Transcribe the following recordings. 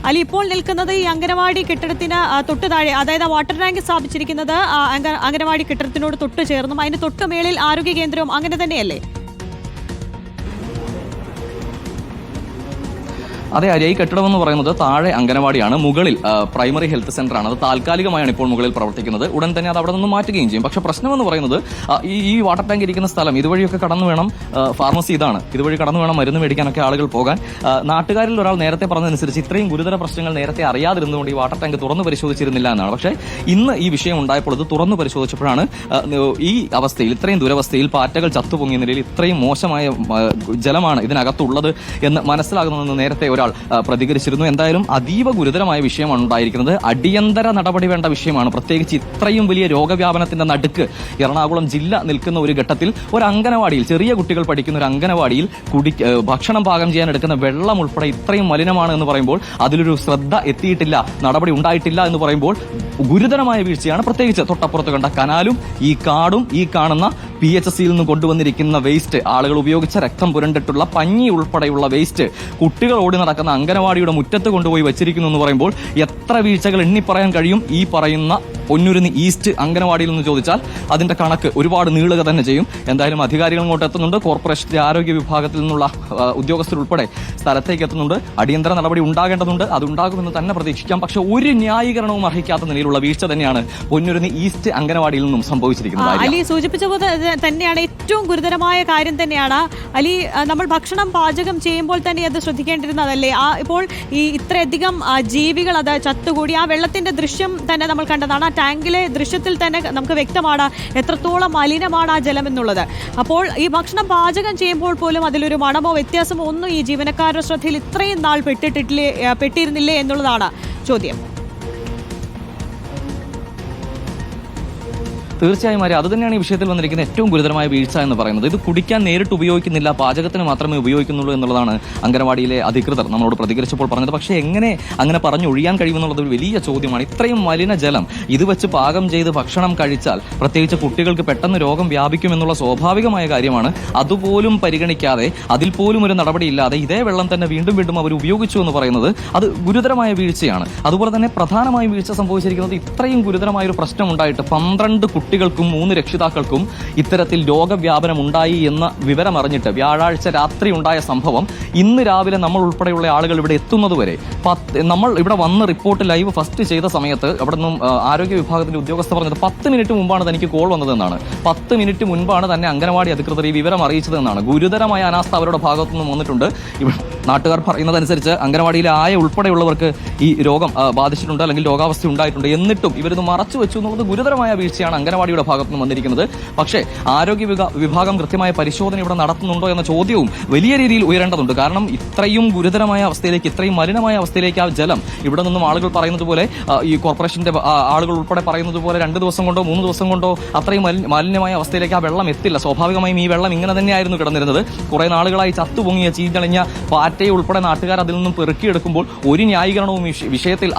അലി ഇപ്പോൾ നിൽക്കുന്നത് ഈ അംഗനവാടി കെട്ടിടത്തിന് തൊട്ട് താഴെ, അതായത് വാട്ടർ ടാങ്ക് സ്ഥാപിച്ചിരിക്കുന്നത് അംഗനവാടി കെട്ടിടത്തിനോട് തൊട്ട് ചേർന്നും അതിന് തൊട്ട് മേളിൽ ആരോഗ്യ കേന്ദ്രവും അങ്ങനെ തന്നെയല്ലേ? അതെ അരി, ഈ കെട്ടിടം എന്ന് പറയുന്നത് താഴെ അംഗനവാടിയാണ്, മുകളിൽ പ്രൈമറി ഹെൽത്ത് സെന്റർ ആണ്. അത് താൽക്കാലികമായാണ് ഇപ്പോൾ മുകളിൽ പ്രവർത്തിക്കുന്നത്. ഉടൻ തന്നെ അത് അവിടെ നിന്ന് മാറ്റുകയും ചെയ്യും. പക്ഷേ പ്രശ്നം എന്ന് പറയുന്നത് ഈ വാട്ടർ ടാങ്ക് ഇരിക്കുന്ന സ്ഥലം ഇതുവഴിയൊക്കെ കടന്നു വേണം, ഫാർമസി ഇതാണ്, ഇതുവഴി കടന്നു വേണം മരുന്ന് മേടിക്കാനൊക്കെ ആളുകൾ പോകാൻ. നാട്ടുകാരിൽ ഒരാൾ നേരത്തെ പറഞ്ഞതനുസരിച്ച് ഇത്രയും ഗുരുതര പ്രശ്നങ്ങൾ നേരത്തെ അറിയാതിരുന്നുകൊണ്ട് ഈ വാട്ടർ ടാങ്ക് തുറന്നു പരിശോധിച്ചിരുന്നില്ല എന്നാണ്. പക്ഷേ ഇന്ന് ഈ വിഷയം ഉണ്ടായപ്പോൾ ഇത് തുറന്നു പരിശോധിച്ചപ്പോഴാണ് ഈ അവസ്ഥയിൽ, ഇത്രയും ദുരവസ്ഥയിൽ പാറ്റകൾ ചത്തുപൊങ്ങിയ നിലയിൽ ഇത്രയും മോശമായ ജലമാണ് ഇതിനകത്തുള്ളത് എന്ന് മനസ്സിലാകുന്നതെന്ന് നേരത്തെ ഒരാൾ പ്രതികരിച്ചിരുന്നു. എന്തായാലും അതീവ ഗുരുതരമായ വിഷയമാണ് ഉണ്ടായിരിക്കുന്നത്. അടിയന്തര നടപടി വേണ്ട വിഷയമാണ്. പ്രത്യേകിച്ച് ഇത്രയും വലിയ രോഗവ്യാപനത്തിന്റെ നടുക്ക് എറണാകുളം ജില്ല നിൽക്കുന്ന ഒരു ഘട്ടത്തിൽ ഒരു അംഗനവാടിയിൽ, ചെറിയ കുട്ടികൾ പഠിക്കുന്ന ഒരു അംഗനവാടിയിൽ ഭക്ഷണം പാകം ചെയ്യാൻ എടുക്കുന്ന വെള്ളം ഉൾപ്പെടെ ഇത്രയും മലിനമാണ് എന്ന് പറയുമ്പോൾ അതിലൊരു ശ്രദ്ധ എത്തിയിട്ടില്ല, നടപടി ഉണ്ടായിട്ടില്ല എന്ന് പറയുമ്പോൾ ഗുരുതരമായ വീഴ്ചയാണ്. പ്രത്യേകിച്ച് തൊട്ടപ്പുറത്ത് കണ്ട കനാലും ഈ കാടും ഈ കാണുന്ന PHSയിൽ നിന്ന് കൊണ്ടുവന്നിരിക്കുന്ന വേസ്റ്റ്, ആളുകൾ ഉപയോഗിച്ച രക്തം പുരണ്ടിട്ടുള്ള പഞ്ഞി ഉൾപ്പെടെയുള്ള വേസ്റ്റ് കുട്ടികൾ ഓടി നടക്കുന്ന അംഗനവാടിയുടെ മുറ്റത്ത് കൊണ്ടുപോയി വെച്ചിരിക്കുന്നു എന്ന് പറയുമ്പോൾ എത്ര വീഴ്ചകൾ എണ്ണിപ്പറയാൻ കഴിയും ഈ പറയുന്ന പൊന്നുരുന്നി ഈസ്റ്റ് അംഗനവാടിയിൽ നിന്ന് ചോദിച്ചാൽ അതിന്റെ കണക്ക് ഒരുപാട് നീളുക തന്നെ ചെയ്യും. എന്തായാലും അധികാരികൾ അങ്ങോട്ട് എത്തുന്നുണ്ട്. കോർപ്പറേഷന്റെ ആരോഗ്യ വിഭാഗത്തിൽ നിന്നുള്ള ഉദ്യോഗസ്ഥരുൾപ്പെടെ സ്ഥലത്തേക്ക് എത്തുന്നുണ്ട്. അടിയന്തര നടപടി ഉണ്ടാകേണ്ടതുണ്ട്. അതുണ്ടാകുമെന്ന് തന്നെ പ്രതീക്ഷിക്കാം. പക്ഷെ ഒരു ന്യായീകരണവും അർഹിക്കാത്ത നിലയിലുള്ള വീഴ്ച തന്നെയാണ് പൊന്നുരുന്നി ഈസ്റ്റ് അംഗനവാടിയിൽ നിന്നും സംഭവിച്ചിരിക്കുന്നത്. അലി സൂചിപ്പിച്ച പോലെ തന്നെയാണ്, ഏറ്റവും ഗുരുതരമായ കാര്യം തന്നെയാണ്. അലി, നമ്മൾ ഭക്ഷണം പാചകം ചെയ്യുമ്പോൾ തന്നെ അത് ശ്രദ്ധിക്കേണ്ടിരുന്നതല്ലേ? ഇപ്പോൾ ഈ ഇത്രയധികം ജീവികൾ അത് ചത്തുകൂടി ആ വെള്ളത്തിന്റെ ദൃശ്യം തന്നെ നമ്മൾ കണ്ടതാണ്. ടാങ്കിലെ ദൃശ്യത്തിൽ തന്നെ നമുക്ക് വ്യക്തമാണ് എത്രത്തോളം മലിനമാണ് ആ ജലം എന്നുള്ളത്. അപ്പോൾ ഈ ഭക്ഷണം പാചകം ചെയ്യുമ്പോൾ പോലും അതിലൊരു മണമോ വ്യത്യാസമോ ഒന്നും ഈ ജീവനക്കാരുടെ ശ്രദ്ധയിൽ ഇത്രയും നാൾ പെട്ടിരുന്നില്ലേ എന്നുള്ളതാണ് ചോദ്യം. തീർച്ചയായും മാറി, അത് തന്നെയാണ് ഈ വിഷയത്തിൽ വന്നിരിക്കുന്ന ഏറ്റവും ഗുരുതരമായ വീഴ്ച എന്ന് പറയുന്നത്. ഇത് കുടിക്കാൻ നേരിട്ട് ഉപയോഗിക്കുന്നില്ല, പാചകത്തിന് മാത്രമേ ഉപയോഗിക്കുന്നുള്ളൂ എന്നുള്ളതാണ് അംഗനവാടിയിലെ അധികൃതർ നമ്മളോട് പ്രതികരിച്ചപ്പോൾ പറഞ്ഞത്. പക്ഷേ എങ്ങനെ അങ്ങനെ പറഞ്ഞൊഴിയാൻ കഴിയുമെന്നുള്ളത് ഒരു വലിയ ചോദ്യമാണ്. ഇത്രയും മലിനജലം ഇത് വെച്ച് പാകം ചെയ്ത് ഭക്ഷണം കഴിച്ചാൽ പ്രത്യേകിച്ച് കുട്ടികൾക്ക് പെട്ടെന്ന് രോഗം വ്യാപിക്കുമെന്നുള്ള സ്വാഭാവികമായ കാര്യമാണ്. അതുപോലും പരിഗണിക്കാതെ, അതിൽ പോലും ഒരു നടപടിയില്ലാതെ ഇതേ വെള്ളം തന്നെ വീണ്ടും വീണ്ടും അവർ ഉപയോഗിച്ചു എന്ന് പറയുന്നത് അത് ഗുരുതരമായ വീഴ്ചയാണ്. അതുപോലെ തന്നെ പ്രധാനമായും വീഴ്ച സംഭവിച്ചിരിക്കുന്നത് ഇത്രയും ഗുരുതരമായ ഒരു പ്രശ്നം ഉണ്ടായിട്ട് 12 കുട്ടികൾക്കും 3 രക്ഷിതാക്കൾക്കും ഇത്തരത്തിൽ രോഗവ്യാപനം ഉണ്ടായി എന്ന വിവരം അറിഞ്ഞിട്ട് വ്യാഴാഴ്ച രാത്രി ഉണ്ടായ സംഭവം ഇന്ന് രാവിലെ നമ്മൾ ഉൾപ്പെടെയുള്ള ആളുകൾ ഇവിടെ എത്തുന്നതുവരെ നമ്മൾ ഇവിടെ വന്ന് റിപ്പോർട്ട് ലൈവ് ഫസ്റ്റ് ചെയ്ത സമയത്ത് അവിടെ നിന്നും ആരോഗ്യ വിഭാഗത്തിന്റെ ഉദ്യോഗസ്ഥർ പറഞ്ഞത് 10 മിനിറ്റ് മുമ്പാണ് തനിക്ക് കോൾ വന്നതെന്നാണ്. 10 മിനിറ്റ് മുൻപാണ് തന്നെ അംഗനവാടി അധികൃതർ ഈ വിവരം അറിയിച്ചതെന്നാണ്. ഗുരുതരമായ അനാസ്ഥ അവരുടെ ഭാഗത്തു നിന്നും വന്നിട്ടുണ്ട്. നാട്ടുകാർ പറയുന്നതനുസരിച്ച് അംഗനവാടിയിലെ ആയ ഉൾപ്പെടെയുള്ളവർക്ക് ഈ രോഗം ബാധിച്ചിട്ടുണ്ട്, അല്ലെങ്കിൽ രോഗാവസ്ഥ ഉണ്ടായിട്ടുണ്ട്. എന്നിട്ടും ഇവരിത് മറച്ചു വെച്ചു എന്നുള്ളത് ഗുരുതരമായ വീഴ്ചയാണ് അംഗനവാടിയുടെ ഭാഗത്തു നിന്ന് വന്നിരിക്കുന്നത്. പക്ഷേ ആരോഗ്യ വിഭാഗം കൃത്യമായ പരിശോധന ഇവിടെ നടത്തുന്നുണ്ടോ എന്ന ചോദ്യവും വലിയ രീതിയിൽ ഉയരേണ്ടതുണ്ട്. കാരണം ഇത്രയും ഗുരുതരമായ അവസ്ഥയിലേക്ക്, ഇത്രയും മലിനമായ അവസ്ഥയിലേക്ക് ആ ജലം ഇവിടെ നിന്നും ആളുകൾ പറയുന്നത് പോലെ, ഈ കോർപ്പറേഷന്റെ ആളുകൾ ഉൾപ്പെടെ പറയുന്നത് പോലെ 2 ദിവസം കൊണ്ടോ 3 ദിവസം കൊണ്ടോ അത്രയും മാലിന്യമായ അവസ്ഥയിലേക്ക് ആ വെള്ളം എത്തില്ല. സ്വാഭാവികമായും ഈ വെള്ളം ഇങ്ങനെ തന്നെയായിരുന്നു കിടന്നിരുന്നത്. കുറെ നാളുകളായി ചത്തുപൊങ്ങിയ ചീഞ്ഞളിഞ്ഞ പാറ്റയെ ഉൾപ്പെടെ നാട്ടുകാർ അതിൽ നിന്നും പെറുക്കിയെടുക്കുമ്പോൾ ഒരു ന്യായീകരണവും വിഷയത്തിൽ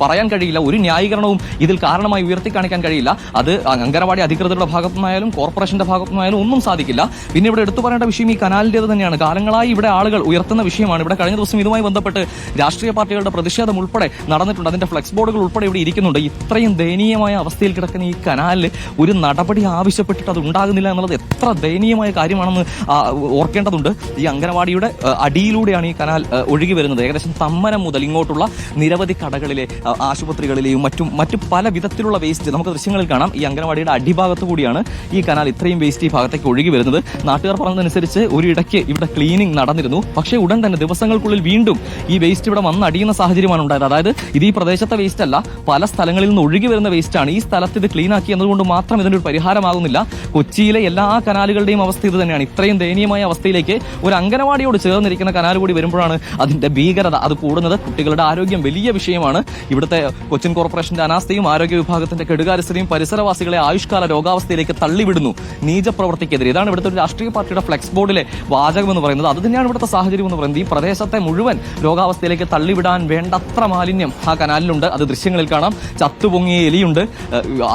പറയാൻ കഴിയില്ല. ഒരു ന്യായീകരണവും ഇതിൽ കാരണമായി ഉയർത്തി കാണിക്കാൻ കഴിയില്ല. അത് അംഗനവാടി അധികൃതരുടെ ഭാഗത്തുനിന്നായാലും കോർപ്പറേഷന്റെ ഭാഗത്തുനിന്നായാലും ഒന്നും സാധിക്കില്ല. പിന്നെ ഇവിടെ എടുത്തു പറയേണ്ട വിഷയം ഈ കനാലിന്റേത് തന്നെയാണ്. കാലങ്ങളായി ഇവിടെ ആളുകൾ ഉയർത്തുന്ന വിഷയമാണ്. ഇവിടെ കഴിഞ്ഞ ദിവസം ഇതുമായി ബന്ധപ്പെട്ട് രാഷ്ട്രീയ പാർട്ടികളുടെ പ്രതിഷേധം ഉൾപ്പെടെ നടന്നിട്ടുണ്ട്. അതിന്റെ ഫ്ലെക്സ് ബോർഡുകൾ ഉൾപ്പെടെ ഇവിടെ ഇരിക്കുന്നുണ്ട്. ഇത്രയും ദയനീയമായ അവസ്ഥയിൽ കിടക്കുന്ന ഈ കനാലിൽ ഒരു നടപടി ആവശ്യപ്പെട്ടിട്ട് അത് ഉണ്ടാകുന്നില്ല എന്നുള്ളത് എത്ര ദയനീയമായ കാര്യമാണെന്ന് ഓർക്കേണ്ടതുണ്ട്. ഈ അംഗനവാടിയുടെ അടിയിലൂടെയാണ് ഈ കനാൽ ഒഴുകി വരുന്നത്. ഏകദേശം തമ്മനം മുതൽ ഇങ്ങോട്ടുള്ള നിരവധി കടകളിലെ, ആശുപത്രികളിലെയും മറ്റു പല വിധത്തിലുള്ള വേസ്റ്റ് നമുക്ക് ദൃശ്യങ്ങളിൽ കാണാം. ഈ അംഗനവാടിയുടെ അടിഭാഗത്തു കൂടിയാണ് ഈ കനാൽ ഇത്രയും വേസ്റ്റ് ഈ ഭാഗത്തേക്ക് ഒഴുകി വരുന്നത്. നാട്ടുകാർ പറഞ്ഞതനുസരിച്ച് ഒരിടയ്ക്ക് ഇവിടെ ക്ലീനിങ് നടന്നിരുന്നു. പക്ഷേ ഉടൻ തന്നെ ദിവസങ്ങൾക്കുള്ളിൽ വീണ്ടും ഈ വേസ്റ്റ് ഇവിടെ വന്ന് അടിയുന്ന സാഹചര്യമാണ് ഉണ്ടായത്. അതായത് ഇത് ഈ പ്രദേശത്തെ വേസ്റ്റ് അല്ല, പല സ്ഥലങ്ങളിൽ നിന്ന് ഒഴുകി വരുന്ന വേസ്റ്റാണ്. ഈ സ്ഥലത്ത് ഇത് ക്ലീൻ ആക്കി എന്നതുകൊണ്ട് മാത്രം ഇതിന്റെ ഒരു പരിഹാരമാകുന്നില്ല. കൊച്ചിയിലെ എല്ലാ കനാലുകളുടെയും അവസ്ഥ ഇത് തന്നെയാണ്. ഇത്രയും ദയനീയമായ അവസ്ഥയിലേക്ക് ഒരു അംഗനവാടിയോട് ചേർന്നിരിക്കുന്ന കനാൽ കൂടി വരുമ്പോഴാണ് അതിന്റെ ഭീകരത അത് കൂടുന്നത്. കുട്ടികളുടെ ആരോഗ്യം വലിയ വിഷയമാണ്. ഇവിടുത്തെ കൊച്ചിൻ കോർപ്പറേഷന്റെ അനാസ്ഥയും ആരോഗ്യ വിഭാഗത്തിന്റെ കെടുകാര്യസ്ഥതയും പരിസരവാസികളെ ആയുഷ്കാല രോഗാവസ്ഥയിലേക്ക് തള്ളിവിടുന്നു. നീചപ്രവർത്തിക്കെതിരെ, ഇതാണ് ഇവിടുത്തെ ഒരു രാഷ്ട്രീയ പാർട്ടിയുടെ ഫ്ലെക്സ് ബോർഡിലെ വാചകം എന്ന് പറയുന്നത്. അത് തന്നെയാണ് ഇവിടുത്തെ സാഹചര്യം എന്ന് പറയുന്നത്. ഈ പ്രദേശത്തെ മുഴുവൻ രോഗാവസ്ഥയിലേക്ക് തള്ളിവിടാൻ വേണ്ടത്ര മാലിന്യം ആ കനാലിലുണ്ട്. അത് ദൃശ്യങ്ങളിൽ കാണാം. ചത്തുപൊങ്ങിയ എലിയുണ്ട്,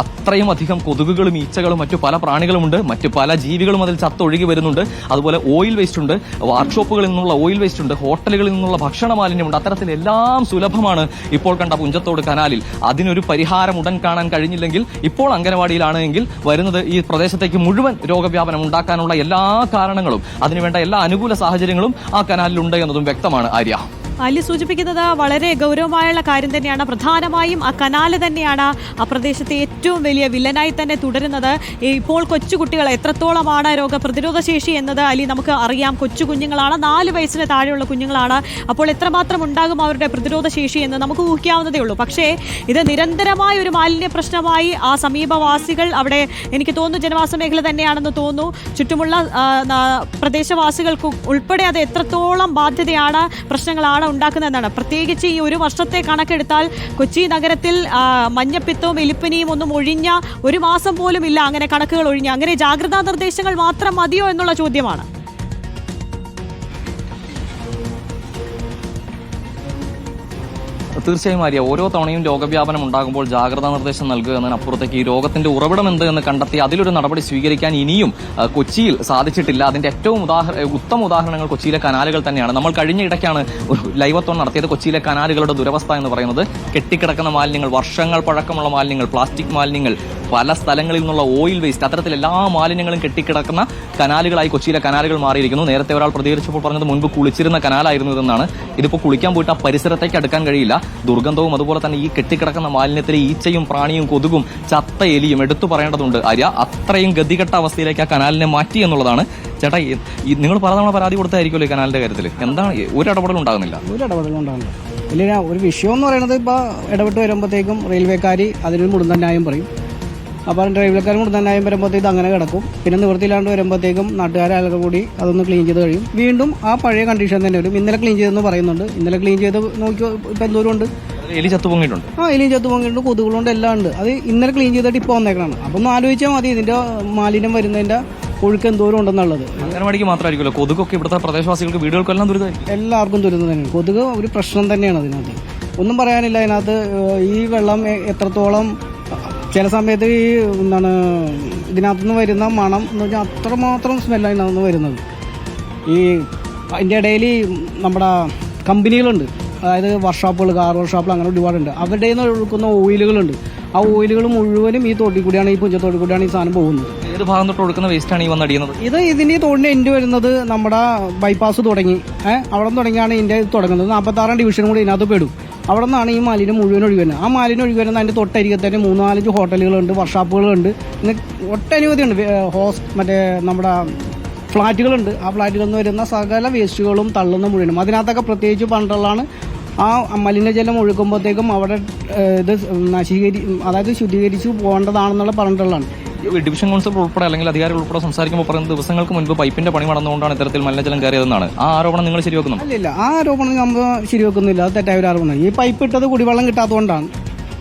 അത്രയും അധികം കൊതുകുകളും ഈച്ചകളും മറ്റു പല പ്രാണികളുമുണ്ട്, മറ്റു പല ജീവികളും അതിൽ ചത്തൊഴുകി വരുന്നുണ്ട്. അതുപോലെ ഓയിൽ വേസ്റ്റ് ഉണ്ട്. വർക്ക്ഷോപ്പുകളിൽ നിന്നുള്ള നിന്നുള്ള ഓയിൽ വേസ്റ്റ് ഉണ്ട്, ഹോട്ടലുകളിൽ നിന്നുള്ള ഭക്ഷണ മാലിന്യമുണ്ട്. അത്തരത്തിലെല്ലാം സുലഭമാണ് ഇപ്പോൾ കണ്ട പുഞ്ചത്തോട് കനാലിൽ. അതിനൊരു പരിഹാരം ഉടൻ കാണാൻ കഴിഞ്ഞില്ലെങ്കിൽ ഇപ്പോൾ അംഗനവാടിയിലാണെങ്കിൽ വരുന്നത് ഈ പ്രദേശത്തേക്ക് മുഴുവൻ രോഗവ്യാപനം ഉണ്ടാക്കാനുള്ള എല്ലാ കാരണങ്ങളും അതിനുവേണ്ട എല്ലാ അനുകൂല സാഹചര്യങ്ങളും ആ കനാലിലുണ്ട് എന്നതും വ്യക്തമാണ്. ആര്യ, അലി സൂചിപ്പിക്കുന്നത് വളരെ ഗൗരവമായുള്ള കാര്യം തന്നെയാണ്. പ്രധാനമായും ആ കനാല് തന്നെയാണ് ആ പ്രദേശത്തെ ഏറ്റവും വലിയ വില്ലനായി തന്നെ തുടരുന്നത്. ഇപ്പോൾ കൊച്ചുകുട്ടികൾ എത്രത്തോളമാണ് രോഗപ്രതിരോധ ശേഷി എന്നത് അലി നമുക്ക് അറിയാം. കൊച്ചു കുഞ്ഞുങ്ങളാണ്, 4 വയസ്സിന് താഴെയുള്ള കുഞ്ഞുങ്ങളാണ്. അപ്പോൾ എത്രമാത്രം ഉണ്ടാകും അവരുടെ പ്രതിരോധ ശേഷി എന്ന് നമുക്ക് ഊഹിക്കാവുന്നതേ ഉള്ളൂ. പക്ഷേ ഇത് നിരന്തരമായ ഒരു മാലിന്യ പ്രശ്നമായി ആ സമീപവാസികൾ, അവിടെ എനിക്ക് തോന്നുന്നു ജനവാസ മേഖല തന്നെയാണെന്ന് തോന്നുന്നു, ചുറ്റുമുള്ള പ്രദേശവാസികൾക്ക് ഉൾപ്പെടെ അത് എത്രത്തോളം ബാധ്യതയാണ്, പ്രശ്നങ്ങളാണ് ഉണ്ടാക്കുന്നതെന്നാണ്. പ്രത്യേകിച്ച് ഈ ഒരു വർഷത്തെ കണക്കെടുത്താൽ കൊച്ചി നഗരത്തിൽ മഞ്ഞപ്പിത്തവും എലിപ്പനിയും ഒന്നും ഒഴിഞ്ഞ ഒരു മാസം പോലും ഇല്ല. അങ്ങനെ കണക്കുകൾ ഒഴിഞ്ഞ, അങ്ങനെ ജാഗ്രതാ നിർദ്ദേശങ്ങൾ മാത്രം മതിയോ എന്നുള്ള ചോദ്യമാണ്. തീർച്ചയായും ആര്യ, ഓരോ തവണയും രോഗവ്യാപനം ഉണ്ടാകുമ്പോൾ ജാഗ്രതാ നിർദ്ദേശം നൽകുക എന്നതിനപ്പുറത്തേക്ക് ഈ രോഗത്തിന്റെ ഉറവിടം എന്ത് എന്ന് കണ്ടെത്തി അതിലൊരു നടപടി സ്വീകരിക്കാൻ ഇനിയും കൊച്ചിയിൽ സാധിച്ചിട്ടില്ല. അതിന്റെ ഏറ്റവും ഉത്തമ ഉദാഹരണങ്ങൾ കൊച്ചിയിലെ കനാലുകൾ തന്നെയാണ്. നമ്മൾ കഴിഞ്ഞ ഇടയ്ക്കാണ് ഒരു ലൈവത്തോൺ നടത്തിയത്. കൊച്ചിയിലെ കനാലുകളുടെ ദുരവസ്ഥ എന്ന് പറയുന്നത് കെട്ടിക്കിടക്കുന്ന മാലിന്യങ്ങൾ, വർഷങ്ങൾ പഴക്കമുള്ള മാലിന്യങ്ങൾ, പ്ലാസ്റ്റിക് മാലിന്യങ്ങൾ, പല സ്ഥലങ്ങളിൽ നിന്നുള്ള ഓയിൽ വേസ്റ്റ്, അത്തരത്തിൽ എല്ലാ മാലിന്യങ്ങളും കെട്ടിക്കിടക്കുന്ന കനാലുകളായി കൊച്ചിയിലെ കനാലുകൾ മാറിയിരിക്കുന്നു. നേരത്തെ ഒരാൾ പ്രതികരിച്ചപ്പോൾ പറഞ്ഞത് മുൻപ് കുളിച്ചിരുന്ന കനാലായിരുന്നു ഇതെന്നാണ്. ഇതിപ്പോൾ കുളിക്കാൻ പോയിട്ട് ആ പരിസരത്തേക്ക് അടുക്കാൻ കഴിയില്ല. ദുർഗന്ധവും അതുപോലെ തന്നെ ഈ കെട്ടിക്കിടക്കുന്ന മാലിന്യത്തിലെ ഈച്ചയും പ്രാണിയും കൊതുകും ചത്ത എലിയും എടുത്തു പറയേണ്ടതുണ്ട്. ആര്യ, അത്രയും ഗതികെട്ട അവസ്ഥയിലേക്ക് ആ കനാലിനെ മാറ്റി എന്നുള്ളതാണ്. ചേട്ടാ, നിങ്ങൾ പലതവണ പരാതി കൊടുത്തായിരിക്കുമല്ലോ ഈ കനാലിന്റെ കാര്യത്തിൽ, എന്താണ് ഒരു ഇടപെടലും ഉണ്ടാകുന്നില്ല? ഇല്ല, ഒരു വിഷയം എന്ന് പറയുന്നത് ഇപ്പോൾ ഇടപെട്ട് വരുമ്പോഴത്തേക്കും റെയിൽവേക്കാർ അതിനൊരു മുടന്തന്യായം പറയും. അപ്പോൾ റെയിൽവേക്കാർ മുടന്തന്യായം വരുമ്പോഴത്തേക്കും അങ്ങനെ കിടക്കും. പിന്നെ നിവൃത്തിയില്ലാണ്ട് വരുമ്പോഴത്തേക്കും നാട്ടുകാരൊക്കെ കൂടി അതൊന്ന് ക്ലീൻ ചെയ്ത് കഴിയും. വീണ്ടും ആ പഴയ കണ്ടീഷൻ തന്നെ വരും. ഇന്നലെ ക്ലീൻ ചെയ്തെന്ന് പറയുന്നുണ്ട്. ഇന്നലെ ക്ലീൻ ചെയ്ത് നോക്കിയോ ഇപ്പം എന്തോരം ഉണ്ട്, എലി ചത്തു പൊങ്ങിയിട്ടുണ്ട്. എലിയും ചത്തു പൊങ്ങിയിട്ടുണ്ട്, കൊതുകുകളുണ്ട്, എല്ലാം ഉണ്ട്. അത് ഇന്നലെ ക്ലീൻ ചെയ്തിട്ട് ഇപ്പോൾ വന്നേക്കണം. അപ്പം ഒന്ന് ആലോചിച്ചാൽ മതി ഇതിന്റെ മാലിന്യം വരുന്നതിന്റെ ഒഴുക്ക് എന്തോരം ഉണ്ടെന്നുള്ളത്. അംഗനവാടിക്ക് മാത്രമായിരിക്കുമല്ലോ, കൊതുകൊക്കെ ഇവിടുത്തെ പ്രദേശവാസികൾക്ക് വീടുകൾക്കെല്ലാം ദുരിതമായിരിക്കും. എല്ലാവർക്കും ദുരിതം തന്നെയാണ്. കൊതുക് ഒരു പ്രശ്നം തന്നെയാണ് അതിനകത്ത്, ഒന്നും പറയാനില്ല. അതിനകത്ത് ഈ വെള്ളം എത്രത്തോളം ചില സമയത്ത് ഈ ഇതിനകത്തുനിന്ന് വരുന്ന മണം എന്ന് വെച്ചാൽ അത്രമാത്രം സ്മെല്ലാണ് ഇതിനകത്തുനിന്ന് വരുന്നത്. ഈ അതിൻ്റെ ഇടയിൽ നമ്മുടെ കമ്പനികളുണ്ട്, അതായത് വർക്ക്ഷോപ്പുകൾ, കാർ വർക്ക്ഷോപ്പുകൾ, അങ്ങനെ ഒരുപാടുണ്ട്. അവരുടെ നിന്ന് ഒഴുക്കുന്ന ഓയിലുകളുണ്ട്. ആ ഓയിലുകൾ മുഴുവനും ഈ തോട്ടിൽ കൂടിയാണ്, ഈ പുഞ്ചത്തോട്ടിൽ കൂടിയാണ് ഈ സാധനം പോകുന്നത്. ഏത് ഭാഗം തൊട്ട് ഒഴുക്കുന്ന വേസ്റ്റാണ് ഈ വന്നടിയുന്നത്? ഇതിന്റെ തോടിന്റെ എൻഡ് വരുന്നത് നമ്മുടെ ബൈപ്പാസ് തുടങ്ങി അവിടെ തുടങ്ങിയാണ് ഇതിന്റെ തുടങ്ങുന്നത്. 46 ഡിവിഷൻ കൂടി ഇതിനകത്ത് പെടും. അവിടെ നിന്നാണ് ഈ മാലിന്യം മുഴുവൻ ഒഴുകി വരുന്നത്. ആ മാലിന്യം ഒഴുകി വരുന്നത് അതിന്റെ തൊട്ടരികത്ത് തന്നെ 3-4 ഹോട്ടലുകളുണ്ട്, വർക്ക്ഷോപ്പുകളുണ്ട്, പിന്നെ ഒട്ടനവധിയുണ്ട്. മറ്റേ നമ്മുടെ ഫ്ലാറ്റുകളുണ്ട്. ആ ഫ്ലാറ്റുകളിൽ നിന്ന് വരുന്ന സകല വേസ്റ്റുകളും തള്ളുന്ന മുഴുവനും. അതിനകത്തൊക്കെ പ്രത്യേകിച്ച് പണ്ടുള്ളതാണ് ആ മലിനജലം ഒഴുക്കുമ്പോഴത്തേക്കും അവിടെ ഇത് അതായത് ശുദ്ധീകരിച്ച് പോകേണ്ടതാണെന്നുള്ള പറഞ്ഞിട്ടുള്ളതാണ്. ഡിവിഷൻ കൗൺസിലർ ഉൾപ്പെടെ അല്ലെങ്കിൽ അധികാരികൾ ഉൾപ്പെടെ സംസാരിക്കുമ്പോൾ പറയുന്നത് ദിവസങ്ങൾക്ക് മുൻപ് പൈപ്പിന്റെ പണി നടന്നുകൊണ്ടാണ് ഇത്തരത്തിൽ മലിനജലം കയറിയതെന്നാണ്. ആ ആരോപണം നിങ്ങൾ ശരിവെക്കുന്നു? അല്ല, ആ ആരോപണം നമ്മൾ ശരിവെക്കുന്നില്ല. അത് തെറ്റായ ഒരു ആരോപണം. ഈ പൈപ്പ് ഇട്ടത് കുടിവെള്ളം കിട്ടാത്തതുകൊണ്ടാണ്.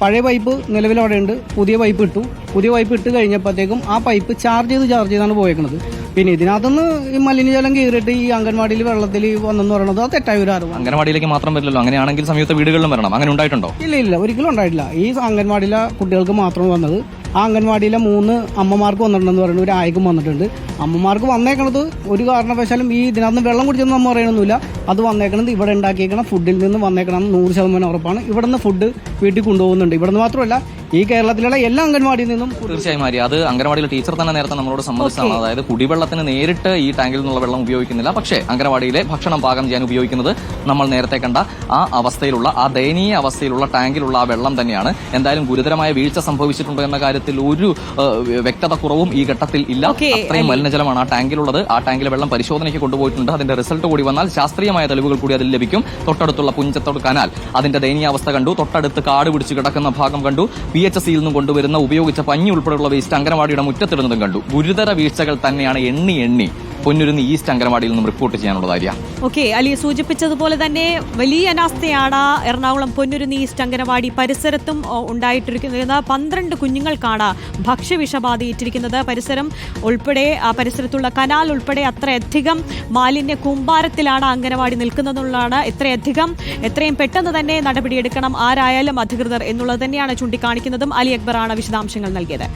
പഴയ പൈപ്പ് നിലവിൽ അവിടെ ഉണ്ട്, പുതിയ പൈപ്പ് ഇട്ടു. പുതിയ പൈപ്പ് ഇട്ട് കഴിഞ്ഞപ്പോഴത്തേക്കും ആ പൈപ്പ് ചാർജ് ചെയ്താണ് പോയേക്കുന്നത്. പിന്നെ ഇതിനകത്തുനിന്ന് ഈ മലിനജലം കയറിയിട്ട് ഈ അംഗൻവാടിയിൽ വെള്ളത്തിൽ വന്നെന്ന് പറയുന്നത് അത് തെറ്റായ ഒരു ആരോപണം. അംഗൻവാടിയിലേക്ക് മാത്രം വരില്ലല്ലോ, അങ്ങനെയാണെങ്കിൽ സമീപത്തെ വീടുകളിലും വരണം. അങ്ങനെ ഉണ്ടായിട്ടുണ്ടോ? ഇല്ല, ഒരിക്കലും ഉണ്ടായിട്ടില്ല. ഈ അംഗൻവാടിയിലെ കുട്ടികൾക്ക് മാത്രം വന്നത്. ആ അംഗൻവാടിയിലെ 3 അമ്മമാർക്ക് വന്നിട്ടുണ്ടെന്ന് പറയുന്നത്, ഒരു ആയിക്കും വന്നിട്ടുണ്ട്. അമ്മമാർക്ക് വന്നേക്കണത് ഒരു കാരണവശാലും ഈ ഇതിനകത്ത് വെള്ളം കുടിച്ചെന്ന് നമ്മൾ പറയണമെന്നില്ല. അത് വന്നേക്കണത് ഇവിടെ ഉണ്ടാക്കിയേക്കണ ഫുഡിൽ നിന്ന് വന്നേക്കണം 100% ഉറപ്പാണ്. ഇവിടെ നിന്ന് ഫുഡ് വീട്ടിൽ കൊണ്ടുപോകുന്നുണ്ട്. ഇവിടെ നിന്ന് മാത്രമല്ല, ഈ കേരളത്തിലുള്ള എല്ലാ അംഗൻവാടിയിൽ നിന്നും. തീർച്ചയായും ആര്യ, അത് അംഗൻവാടിയിലെ ടീച്ചർ തന്നെ നേരത്തെ നമ്മളോട് സമ്മതിച്ചതാണ്. അതായത് കുടിവെള്ളത്തിന് നേരിട്ട് ഈ ടാങ്കിൽ നിന്നുള്ള വെള്ളം ഉപയോഗിക്കുന്നില്ല, പക്ഷേ അംഗൻവാടിയിലെ ഭക്ഷണം പാകം ചെയ്യാൻ ഉപയോഗിക്കുന്നത് നമ്മൾ നേരത്തെ കണ്ട ആ അവസ്ഥയിലുള്ള, ആ ദയനീയ അവസ്ഥയിലുള്ള ടാങ്കിലുള്ള ആ വെള്ളം തന്നെയാണ്. എന്തായാലും ഗുരുതരമായ വീഴ്ച സംഭവിച്ചിട്ടുണ്ടോ എന്ന കാര്യത്തിൽ ഒരു വ്യക്തത കുറവും ഈ ഘട്ടത്തിൽ ഇല്ല. അത്രയും മലിനജലമാണ് ആ ടാങ്കിലുള്ളത്. ആ ടാങ്കിലെ വെള്ളം പരിശോധനയ്ക്ക് കൊണ്ടുപോയിട്ടുണ്ട്. അതിന്റെ റിസൾട്ട് കൂടി വന്നാൽ ശാസ്ത്രീയമായ തെളിവുകൾ കൂടി അതിൽ ലഭിക്കും. തൊട്ടടുത്തുള്ള പുഞ്ചത്തോട് കനാൽ അതിന്റെ ദയനീയാവസ്ഥ കണ്ടു. തൊട്ടടുത്ത് കാട് പിടിച്ച് കിടക്കുന്ന ഭാഗം കണ്ടു. PHCയിൽ നിന്നും കൊണ്ടുവരുന്ന ഉപയോഗിച്ച പഞ്ഞി ഉൾപ്പെടെയുള്ള വേസ്റ്റ് അംഗനവാടിയുടെ മുറ്റത്തിടുന്നതും കണ്ടു. ഗുരുതര വീഴ്ചകൾ തന്നെയാണ് എണ്ണി പൊന്നുരുന്ന് ഈസ്റ്റ് അംഗനവാടിയിൽ നിന്നും റിപ്പോർട്ട് ചെയ്യാനുള്ളത്. ആര്യ, അലി സൂചിപ്പിച്ചതുപോലെ തന്നെ വലിയ അനാസ്ഥയാണ് എറണാകുളം പൊന്നുരുന്ന് ഈസ്റ്റ് അംഗനവാടി പരിസരത്തും ഉണ്ടായിട്ടിരിക്കുന്നത്. 12 കുഞ്ഞുങ്ങൾക്കാണ് ഭക്ഷ്യവിഷബാധയേറ്റിരിക്കുന്നത്. പരിസരം ഉൾപ്പെടെ ആ പരിസരത്തുള്ള കനാൽ ഉൾപ്പെടെ അത്രയധികം മാലിന്യ കൂമ്പാരത്തിലാണ് അംഗനവാടി നിൽക്കുന്നതെന്നുള്ളതാണ്. എത്രയും പെട്ടെന്ന് തന്നെ നടപടിയെടുക്കണം ആരായാലും അധികൃതർ എന്നുള്ളത് തന്നെയാണ് ചൂണ്ടിക്കാണിക്കുന്നതും. അലി അക്ബറാണ് വിശദാംശങ്ങൾ നൽകിയത്.